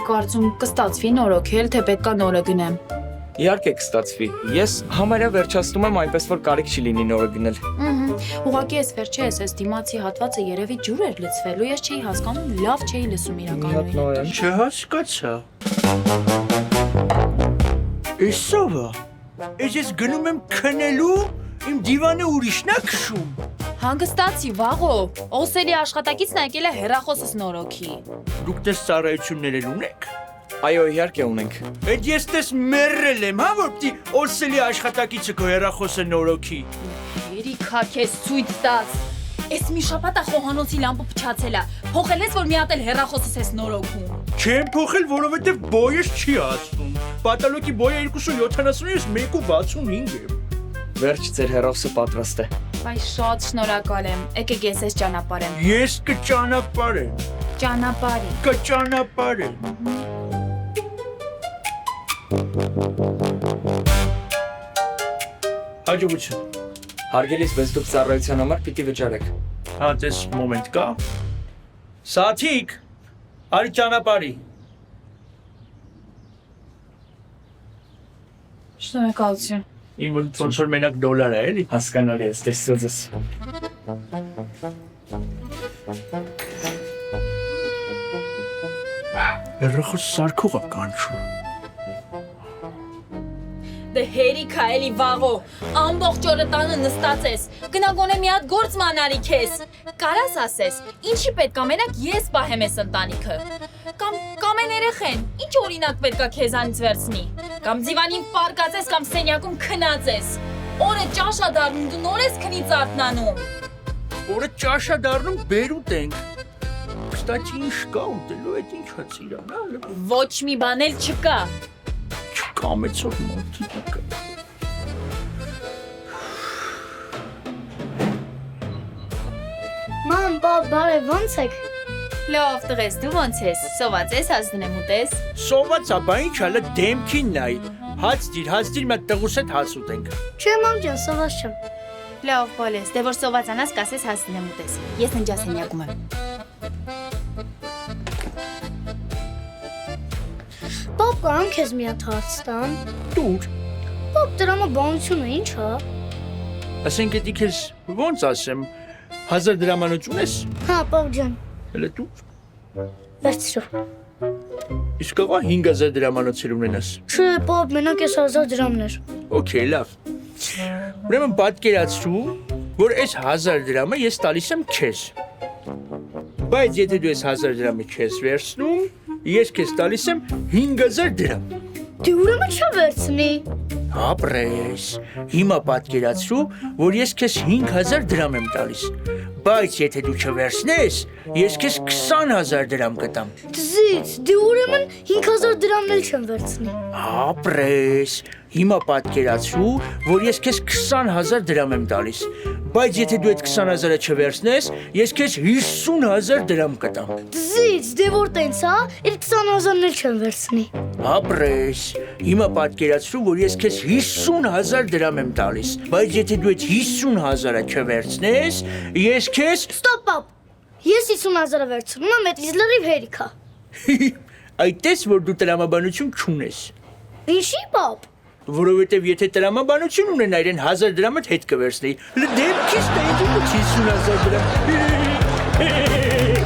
կարծում կստացվի նորոգել, թե պետքա նորը գնեմ։ Իհարկե կստացվի։ Ես համարյա վերջացնում եմ այնպես, որ կարիք չի լինի նորը գնել։ Ուղղակի ես վերջերս այս դիմացի հատվածը երևի ջուր էր լցվելու, ես չէի հասկանում, լավ չէի լսում իրականում։ Չհասկացա։ Էսովա։ Ես գնում եմ քնելու, իմ դիվանը ուրիշն է քշում։ Հանգստացի, վաղո։ Օսելի աշխատակիցն եկել է հեռախոսս նորոգի։ Դուք դες ծառայություններ ունեք։ Այո, իհարկե ունենք։ Այդ ես դες մեռել եմ, հա, որպեսզի Օսելի աշխատակիցը քո հեռախոսը նորոգի։ Երիքա քեզ ցույց տաս։ Էս մի շաբաթ խոհանոցի լամպը փչացել է։ Փոխել ես, որ մի հատ էլ հեռախոսս ես նորոգում։ Չեմ փոխել, որովհետև բոյս չի ասում։ Պատալոկի բոյը 270, ես 1.65 եմ։ Վերջ ձեր հեռախոսը պատրաստ է։ Այ շատ շնորհակալ եմ։ Եկեք ես ես ճանապարհեմ։ Ես կճանապարհեմ։ Ճանապարհի։ Կճանապարհեմ։ Հաջողություն։ Հարգելիս, բայց դուք ծառայության համար պիտի վճարեք։ Հա, դες մոմենտ կա։ Սաթիկ, արի ճանապարհի։ Շնորհակալություն։ Իմ ոնց որ մենակ դոլար է, էլի։ Հասկանալի է, տեսնո ձեզ։ Հեռախոս սարքողը կանչում։ Դե հերիքա էլի վաղո, ամբողջ օրը տանը նստած ես, գնա գոնե մի հատ գործ մանարի քեզ, կարաս ասես, ինչի պետք ամենակ ես պահեմ ես ընտանիքը, կամ են երեխեն, ինչ օրինակ պետքա քեզանից վերցնի, կամ ձիվանին պարկած ես, կամ սենյակում քնած ես, օրը ճաշ ա դառնում, դու նոր ես քնից արթնանում։ Օրը ճաշ ա դառնում բերուտ ենք։ Կստաճի ինչ կա ուտելու, այդ ինչա ծիրանալ։ Ոչ մի բան էլ չկա։ Կամեցող մարդիկ կա։ Մամ, պապ, բարև, ո՞նց եք։ Լավ, տղես, դու ոնց ես, սոված ես, հասդնեմ ուտես։ Սոված ա, բա ինչ հալը դեմքին նայ։ Հաց դիր, մատ տղուս հետ հաց ուտենք։ Չէ, մամ ջան, սոված չեմ։ Լավ, բոլես, դե որ սովածանաս կասես հասդնեմ ուտես, ես ընջասենյակում եմ։ Պապ, կարամ քեզ մի հատ հարց տամ։ Դուր։ Պապ, տրամաբանությունը ինչ է։ Ասենք էդի քեզ ոնց ասեմ, 1000 դրամանոց ունես։ Հա, պապ ջան, Հələ դու։ վերցրու։ Իսկ աղա 5000 դրամանոցեր ունենաս։ Չէ, պապ, մենակ ես 1000 դրամներ։ Okay, լավ։ Ուրեմն պատկերացրու, որ այս 1000 դրամը ես տալիս եմ քեզ։ Բայց եթե դու այս 1000 դրամը քեզ վերցնում, ես քեզ տալիս եմ 5000 դրամ։ Դու ուրեմն չա վերցնի։ Ապրես։ Հիմա պատկերացրու, որ ես քեզ 5000 դրամ եմ տալիս։ Բայց եթե դու չվերցնես, ես քեզ 20000 դրամ կտամ։ Ձից, դու ուրեմն 5000 դրամն էլ չեմ վերցնի։ Ապրես։ Հիմա պատկերացրու, որ ես քեզ 20000 դրամ եմ տալիս։ Բայց եթե դու այդ 20000-ը չվերցնես, ես քեզ 50000 դրամ կտամ։ Ձից, դե որ տենց, հա, այդ 20000-ն էլ չեմ վերցնի։ Ապրես։ Հիմա պատկերացրու, որ ես քեզ 50000 դրամ եմ տալիս։ Բայց եթե դու այդ 50000-ը չվերցնես, ես քեզ Ստոպ, պապ։ Ես 50000-ը վերցնում եմ, այդ ինձ լրիվ հերիք է։ այդտես որ դու տրամաբանություն չունես։ Ինչի, պապ։ Որովհետև եթե տրամաբանություն ունենայր, այն 1000 դրամը հետ կվերցնեի։ Դեմքից տայդու 50000 դրամ։